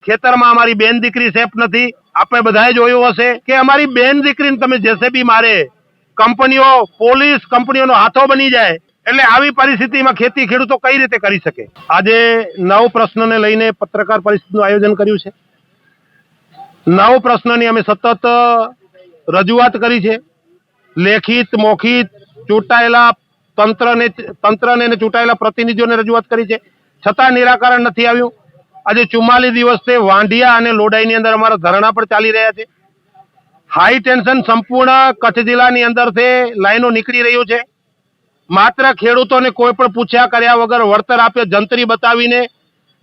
ખેતરમાં અમારી બેન દીકરી સેફ નથી। આપણે બધાએ જોયું હશે કે અમારી બેન દીકરીને તમે જેસીબી મારે, કંપનીઓ, પોલીસ કંપનીઓનો હાથો બની જાય। એટલે આવી પરિસ્થિતિમાં ખેતી ખેડૂતો કઈ રીતે કરી શકે? આજે 9 પ્રશ્નને લઈને પત્રકાર પરિષદનું આયોજન કર્યું છે। 9 પ્રશ્નની અમે સતત રજૂઆત કરી છે, લેખિત, મૌખિત, ચૂંટાયેલા તંત્રને ચૂંટાયેલા પ્રતિનિધિઓને રજૂઆત કરી છે, છતાં નિરાકરણ નથી આવ્યું। આજે 44 દિવસથી વાંઢિયા અને લોડાઈની અંદર અમારા ધરણા પણ ચાલી રહ્યા છે। હાઈ ટેન્શન સંપૂર્ણ કચ્છ જિલ્લાની અંદરથી લાઈનો નીકળી રહ્યું છે। માત્ર ખેડૂતોને કોઈ પણ પૂછ્યા કર્યા વગર વળતર આપ્યો જંત્રી બતાવીને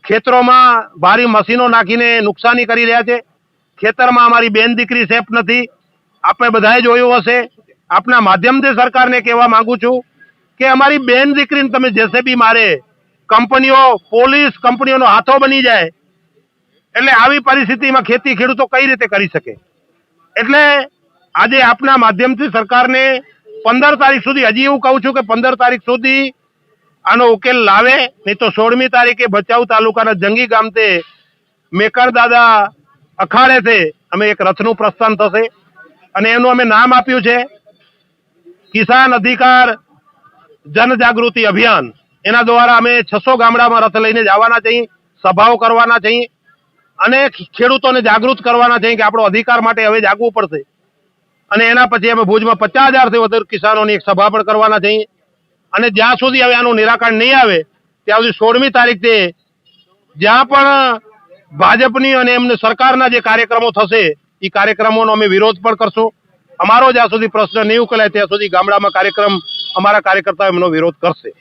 ખેતરોમાં ભારી મશીનો નાખીને નુકસાની કરી રહ્યા છે। ખેતરમાં અમારી બેન દીકરી સેફ નથી। આપણે બધાએ જોયું હશે। આપના માધ્યમથી સરકારને કહેવા માંગુ છું કે અમારી બેન દીકરીને તમે જેસીબી મારે, કંપનીઓ, પોલીસ કંપનીઓનો હાથો બની જાય। એટલે આવી પરિસ્થિતિમાં ખેતી ખેડૂતો કઈ રીતે કરી શકે? એટલે આજે આપના માધ્યમથી સરકારને 15 તારીખ સુધી, હજી એવું કહું છું કે 15 તારીખ સુધી આનો ઉકેલ લાવે, નહીં તો 16મી તારીખે ભચાઉ તાલુકાના જંગી ગામથી મેકરદાદા અખાડેથી અમે એક રથનું પ્રસ્થાન થશે અને એનું અમે નામ આપ્યું છે કિસાન અધિકાર જનજાગૃતિ અભિયાન। એના દ્વારા અમે 600 ગામડામાં રથ લઈને જવાના છીએ, સભાઓ કરવાના છીએ અને ખેડૂતોને જાગૃત કરવાના છીએ કે આપણો અધિકાર માટે હવે જાગવું પડશે। અને એના પછી અમે ભુજમાં 50,000થી વધુ કિસાનોની એક સભા પણ કરવાના છીએ અને જ્યાં સુધી હવે આનું નિરાકરણ નહીં આવે ત્યાં સુધી 16મી તારીખથી જ્યાં પણ ભાજપની અને એમને સરકારના જે કાર્યક્રમો થશે એ કાર્યક્રમોનો અમે વિરોધ પણ કરશું। અમારો જ્યાં સુધી પ્રશ્ન નહીં ઉકેલાય ત્યાં સુધી ગામડામાં કાર્યક્રમ અમારા કાર્યકર્તાઓ એમનો વિરોધ કરશે।